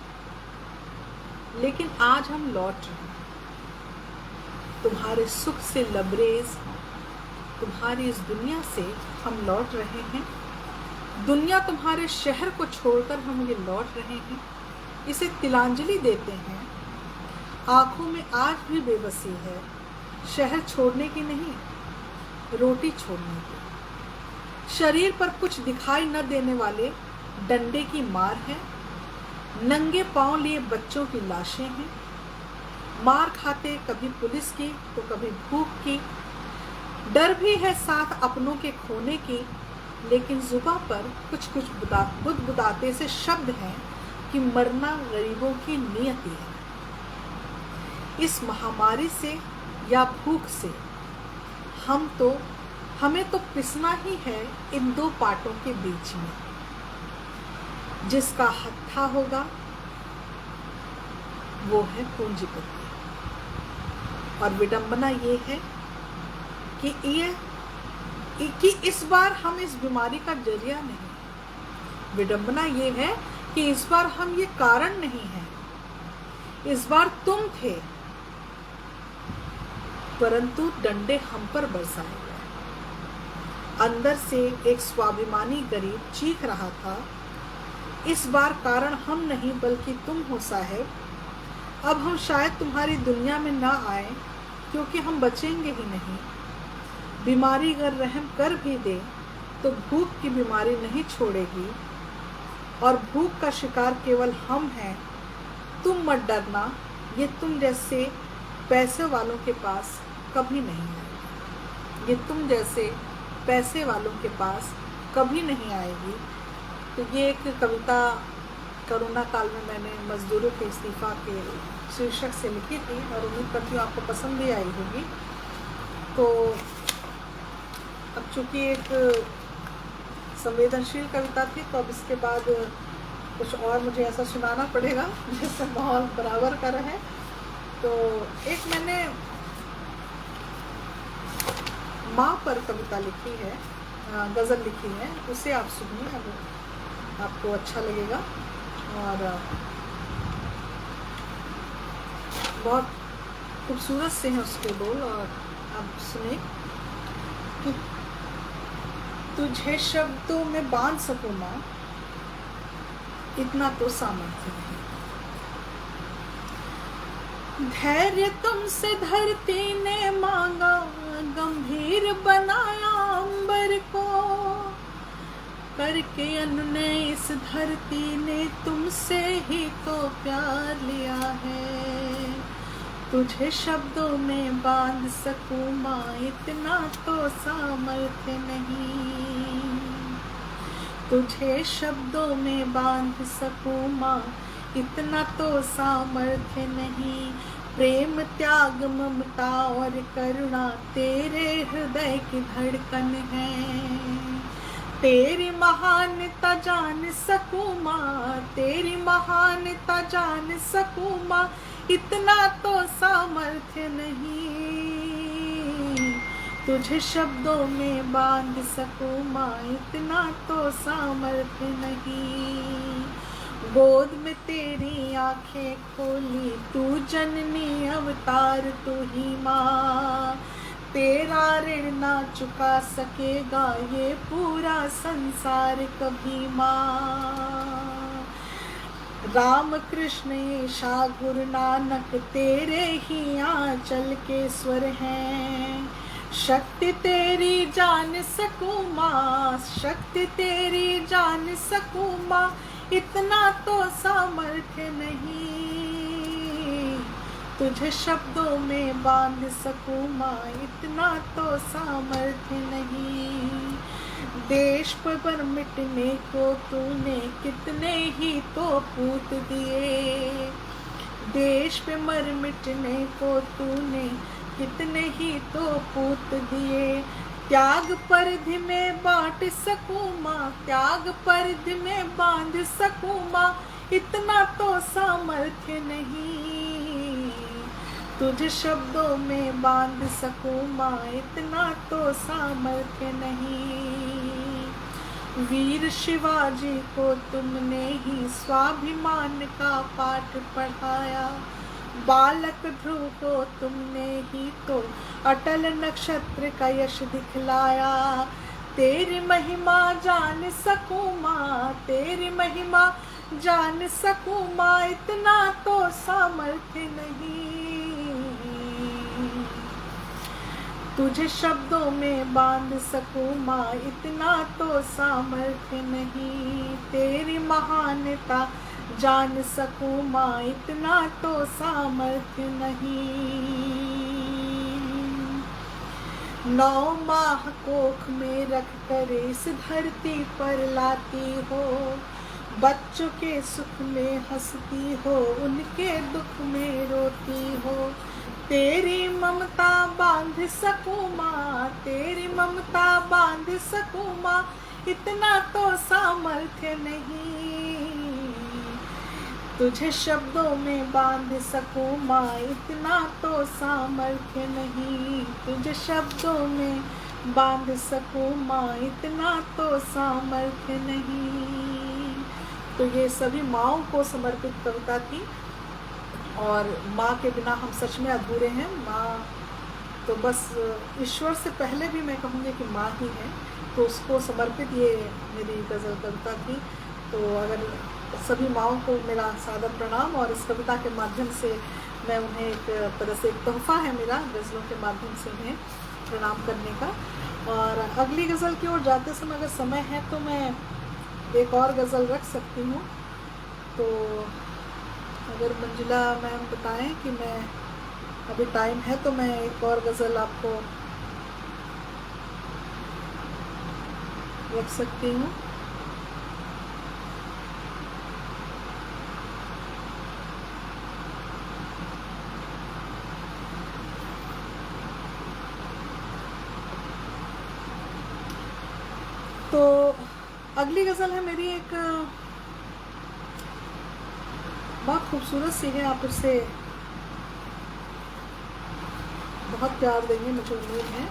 लेकिन आज हम लौट रहे हैं, तुम्हारे सुख से लबरेज, तुम्हारी इस दुनिया से हम लौट रहे हैं। दुनिया तुम्हारे शहर को छोड़कर हम ये लौट रहे हैं, इसे तिलांजलि देते हैं। आंखों में आज भी बेबसी है, शहर छोड़ने की नहीं, रोटी छोड़ने की। शरीर पर कुछ दिखाई न देने वाले डंडे की मार है। नंगे पांव लिए बच्चों की लाशें हैं। मार खाते कभी पुलिस की तो कभी भूख की। डर भी है साथ अपनों के खोने की, लेकिन जुबां पर कुछ कुछ बुदबुदाते से शब्द हैं कि मरना गरीबों की नियति है। इस महामारी से या भूख से हमें तो पिसना ही है इन दो पाटों के बीच में। जिसका हत्था होगा वो है पूंजीपति। और विडंबना ये है कि इस बार हम इस बीमारी का जरिया नहीं। विडंबना ये है कि इस बार हम ये कारण नहीं हैं। इस बार तुम थे, परंतु डंडे हम पर बरसाए गए। अंदर से एक स्वाभिमानी गरीब चीख रहा था, इस बार कारण हम नहीं बल्कि तुम हो साहेब। अब हम शायद तुम्हारी दुनिया में ना आए, क्योंकि हम बचेंगे ही नहीं। बीमारी अगर रहम कर भी दे तो भूख की बीमारी नहीं छोड़ेगी, और भूख का शिकार केवल हम हैं। तुम मत डरना, ये तुम जैसे पैसे वालों के पास कभी नहीं आएगी। ये तुम जैसे पैसे वालों के पास कभी नहीं आएगी। तो ये एक कविता कोरोना काल में मैंने मजदूरों के इस्तीफा के शीर्षक से लिखी थी, और उम्मीद करती हूँ आपको पसंद भी आई होगी। तो अब चूँकि एक संवेदनशील कविता थी, तो अब इसके बाद कुछ और मुझे ऐसा सुनाना पड़ेगा जिससे माहौल बराबर का रहे। तो एक मैंने माँ पर कविता लिखी है, गज़ल लिखी है, उसे आप सुनिए, अब आपको अच्छा लगेगा। और बहुत खूबसूरत से हैं उसके बोल, और आप सुनिए कि तुझे शब्दों में बांध सकूं माँ, इतना तो सामर्थ्य नहीं। धैर्य तुमसे धरती ने मांगा, गंभीर बनाया अंबर को, करके अनुनय इस धरती ने तुमसे ही तो प्यार लिया है। तुझे शब्दों में बांध सकूं माँ, इतना तो सामर्थ्य नहीं। तुझे शब्दों में बांध सकूं माँ, इतना तो सामर्थ्य नहीं। प्रेम, त्याग, ममता और करुणा तेरे हृदय की धड़कन है। तेरी महानता जान सकूं माँ, तेरी महानता जान सकूं माँ, इतना तो सामर्थ्य नहीं, तुझे शब्दों में बांध सकूं माँ, इतना तो सामर्थ्य नहीं। गोद में तेरी आंखें खोली, तू जननी अवतार तू ही माँ, तेरा ऋण ना चुका सकेगा ये पूरा संसार कभी माँ। राम कृष्ण ईशा गुरु नानक तेरे ही आंचल के स्वर हैं, शक्ति तेरी जान सकूं माँ, शक्ति तेरी जान सकूं माँ, इतना तो सामर्थ्य नहीं, तुझे शब्दों में बांध सकूं माँ, इतना तो सामर्थ्य नहीं। देश पर मिटने को तूने कितने ही तो पूत दिए, देश पे मर मिटने को तूने कितने ही तो पूत दिए, त्याग परिधि में बांट सकूं माँ, त्याग परिधि में बांध सकूं माँ, इतना तो सामर्थ्य नहीं, तुझे शब्दों में बांध सकूं माँ, इतना तो सामर्थ्य नहीं। वीर शिवाजी को तुमने ही स्वाभिमान का पाठ पढ़ाया, बालक ध्रुव को तुमने ही तो अटल नक्षत्र का यश दिखलाया, तेरी महिमा जान सकूं माँ, तेरी महिमा जान सकूं माँ, इतना तो सामर्थ्य नहीं, तुझे शब्दों में बांध सकूं माँ, इतना तो सामर्थ्य नहीं, तेरी महानता जान सकूं माँ, इतना तो सामर्थ्य नहीं। 9 माह कोख में रख कर इस धरती पर लाती हो, बच्चों के सुख में हंसती हो, उनके दुख में रोती हो, तेरी ममता बांध सकूं माँ, तेरी ममता बांध सकूं माँ, इतना तो सामर्थ्य नहीं, तुझे शब्दों में बांध सकूं माँ, इतना तो सामर्थ्य नहीं, तुझे शब्दों में बांध सकूं माँ, इतना तो सामर्थ्य नहीं। तो ये सभी माँओं को समर्पित कविता थी, और माँ के बिना हम सच में अधूरे हैं। माँ तो बस ईश्वर से पहले भी मैं कहूँगी कि माँ ही है, तो उसको समर्पित ये मेरी गज़ल कविता थी। तो अगर सभी माँओं को मेरा सादर प्रणाम, और इस कविता के माध्यम से मैं उन्हें एक तरह से एक तोहफ़ा है मेरा, गज़लों के माध्यम से उन्हें प्रणाम करने का। और अगली गज़ल की ओर जाते समय अगर समय है तो मैं एक और गज़ल रख सकती हूँ। तो अगर मंजिला मैम बताएं कि मैं अभी टाइम है तो मैं एक और गज़ल आपको रख सकती हूँ। तो अगली गज़ल है मेरी एक बहुत खूबसूरत सी है, आप उसे बहुत प्यार देंगे मुझे उम्मीद है।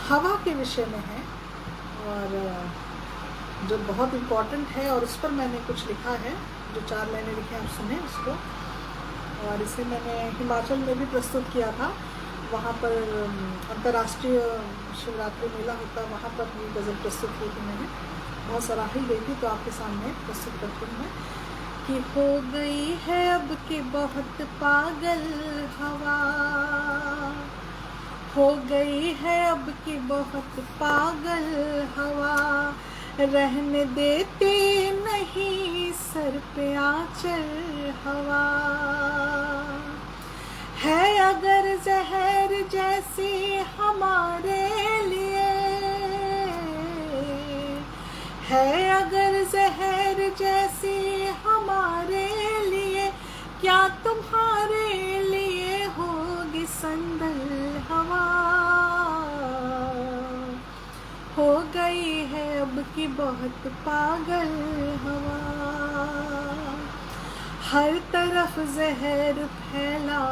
हवा के विषय में है, और जो बहुत इम्पोर्टेंट है, और उस पर मैंने कुछ लिखा है, जो 4 लाइनें लिखे हैं आप सुने उसको। और इसे मैंने हिमाचल में भी प्रस्तुत किया था, वहाँ पर अंतर्राष्ट्रीय शिवरात्रि मेला होता, वहाँ पर भी गज़ल प्रस्तुत की थी मैंने, बहुत सराही गई थी। तो आपके सामने प्रस्तुत करती हूँ मैं कि हो गई है अब के बहुत पागल हवा, हो गई है अब की बहुत पागल हवा, रहने देती नहीं सर पे आंचल हवा, है अगर जहर जैसी हमारे लिए, है अगर जहर जैसी हमारे लिए, क्या तुम्हारे लिए होगी संदल हवा, हो गई है अब की बहुत पागल हवा, हर तरफ जहर फैला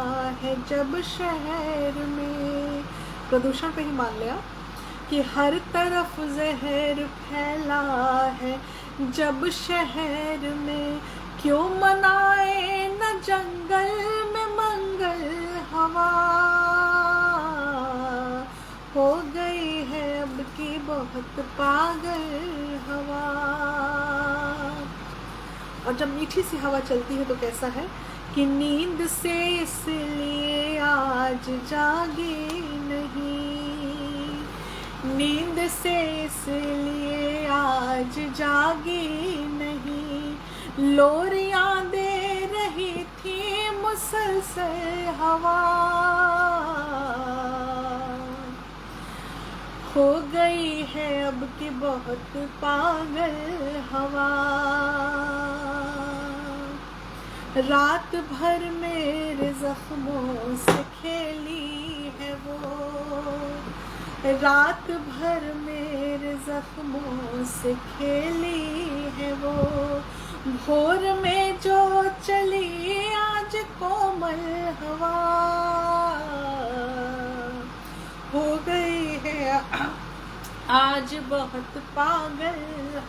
है जब शहर में। प्रदूषण पे ही मान लिया कि हर तरफ जहर फैला है जब शहर में, क्यों मनाए न जंगल में मंगल हवा, हो गई है अब की बहुत पागल हवा। और जब मीठी सी हवा चलती है तो कैसा है कि नींद से इसलिए आज जागे नहीं, नींद से इसलिए आज जागे नहीं, लोरियां दे रही थी मुसलसल हवा, हो गई है अब की बहुत पागल हवा। रात भर मेरे जख्मों से खेली है वो, रात भर मेरे जख्मों से खेली है वो, भोर में जो चली आज कोमल हवा, हो गई है आज बहुत पागल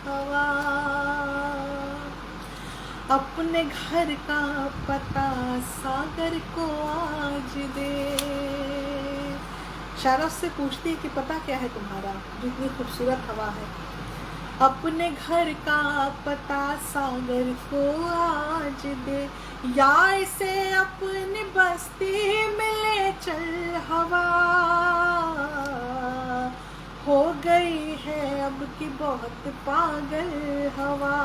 हवा। अपने घर का पता सागर को आज दे, शायरा उससे पूछती है कि पता क्या है तुम्हारा जो इतनी खूबसूरत हवा है। अपने घर का पता सागर को आज दे, या इसे अपनी बस्ती में ले चल हवा, हो गई है अब की बहुत पागल हवा,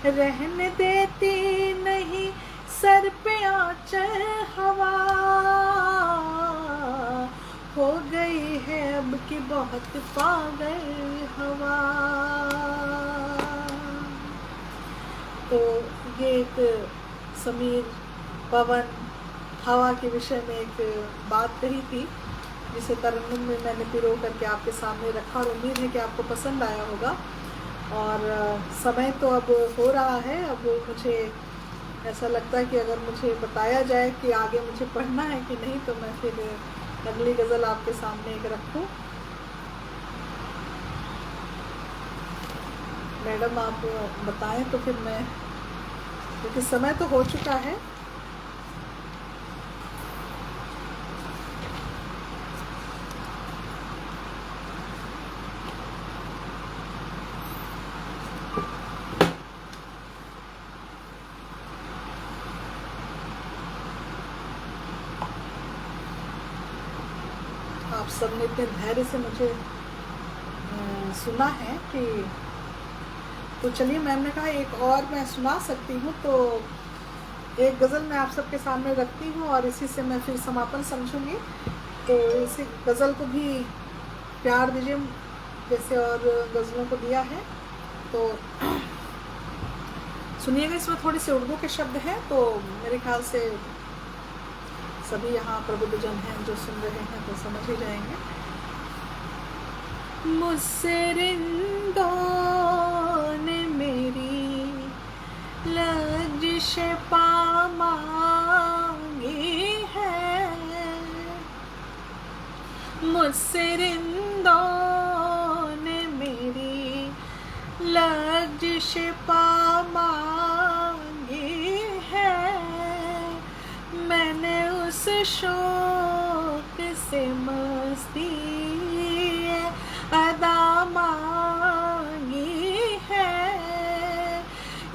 रहने देती नहीं सर पे आंचल हवा, हो गई है अब की बहुत पागल हवा। तो ये एक समीर, पवन, हवा के विषय में एक बात कही थी जिसे तरन्नुम में मैंने पिरो करके आपके सामने रखा, और उम्मीद है कि आपको पसंद आया होगा। और समय तो अब हो रहा है, अब मुझे ऐसा लगता है कि अगर मुझे बताया जाए कि आगे मुझे पढ़ना है कि नहीं तो मैं फिर अगली गज़ल आपके सामने एक रखूं। मैडम आप बताएं तो फिर मैं, क्योंकि समय तो हो चुका है। आप सबने इतने धैर्य से मुझे सुना है कि, तो चलिए मैम ने कहा एक और मैं सुना सकती हूँ, तो एक गज़ल मैं आप सबके सामने रखती हूँ और इसी से मैं फिर समापन समझूंगी। तो इसी गज़ल को भी प्यार दीजिए जैसे और गज़लों को दिया है। तो सुनिएगा, इसमें थोड़ी सी उर्दू के शब्द हैं, तो मेरे ख्याल से सभी यहाँ प्रबुद्धजन हैं जो सुन रहे हैं तो समझ ही जाएंगे। मुझसे रिंदों ने मेरी लजिश पा मांगी है, मुझसे रिंदों ने मेरी लजिश पा मांगी है, मैंने उस शौक से मस्ती अदा मांगी है,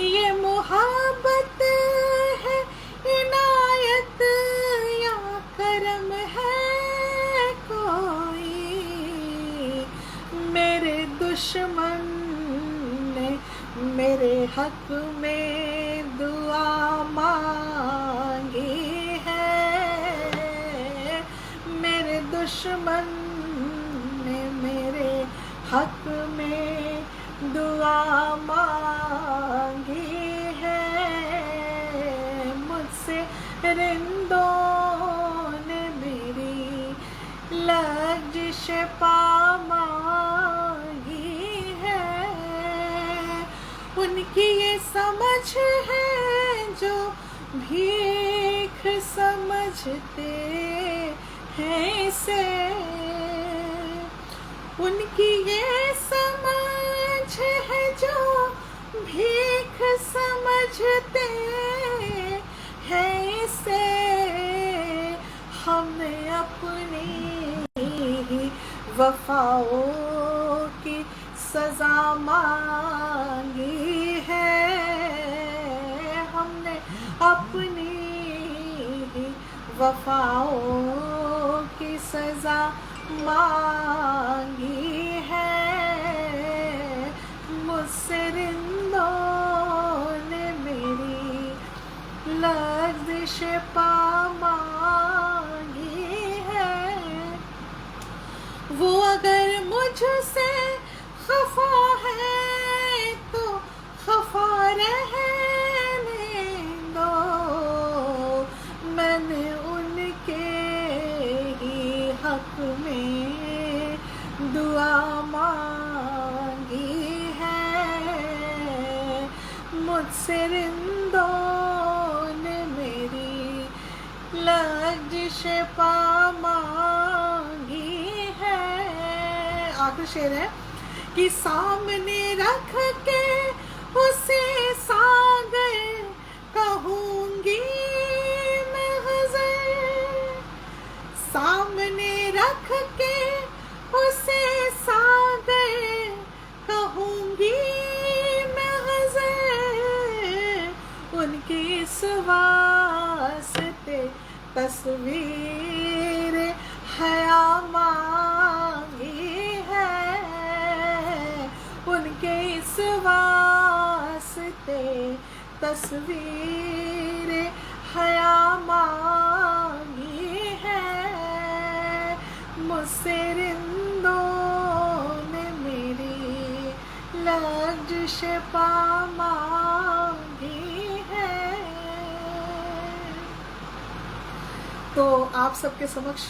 ये मुहब्बत है इनायत या करम है कोई, मेरे दुश्मन ने मेरे हक में दुआ मांगी है, मेरे दुश्मन ने मेरे हक में दुआ मांगी है, मुझसे रिंदों ने मेरी लजिश पा मांगी है। हैं जो भीख समझते हैं इसे, उनकी ये समझ है जो भीख समझते हैं इसे। हमने अपनी ही वफाओं की सजा मांगी है, हमने अपनी ही वफाओं की सजा मांगी है। मुझसे रिंदों ने मेरी लर्ज़िश पा मांगी है। वो अगर मुझसे खफा है तो खफा रहने दो, मैंने उनके ही हक में दुआ मांगी है। मुझसे रिंदों ने मेरी लर्ज़िश पा मांगी है। आखिरी शेर है कि सामने रख के उसे सागर कहूँगी मैं गज़ल, सामने रख के उसे सागर कहूँगी मैं गज़ल। उनके इस वास्ते तस्वीर हया मांगी है, उनके इस वास्ते तस्वीर हया मांगी है। मुझसे रिंदों ने मेरी लर्ज़िश पा मांगी है। तो आप सबके समक्ष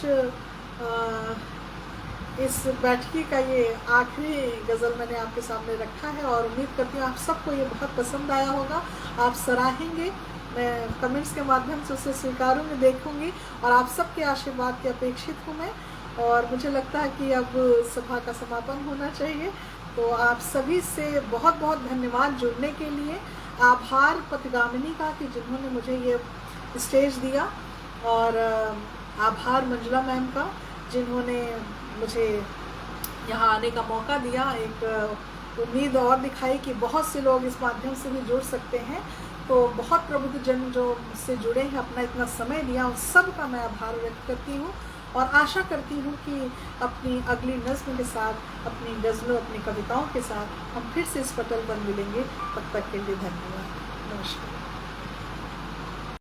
इस बैठकी का ये आखिरी गज़ल मैंने आपके सामने रखा है और उम्मीद करती हूँ आप सबको ये बहुत पसंद आया होगा, आप सराहेंगे। मैं कमेंट्स के माध्यम से उसे स्वीकारूंगी, देखूंगी और आप सबके आशीर्वाद की अपेक्षित हूँ मैं। और मुझे लगता है कि अब सभा का समापन होना चाहिए। तो आप सभी से बहुत बहुत धन्यवाद जुड़ने के लिए। आभार पतिगामिनी का कि जिन्होंने मुझे ये स्टेज दिया, और आभार मंजुला मैम का जिन्होंने मुझे यहाँ आने का मौका दिया। एक उम्मीद और दिखाई कि बहुत से लोग इस माध्यम से भी जुड़ सकते हैं। तो बहुत प्रबुद्धजन जो मुझसे जुड़े हैं, अपना इतना समय दिया, उन सब का मैं आभार व्यक्त करती हूँ और आशा करती हूँ कि अपनी अगली नज़्म के साथ, अपनी गज़लों, अपनी कविताओं के साथ हम फिर से इस पटल पर मिलेंगे। तब तक के लिए धन्यवाद। नमस्कार।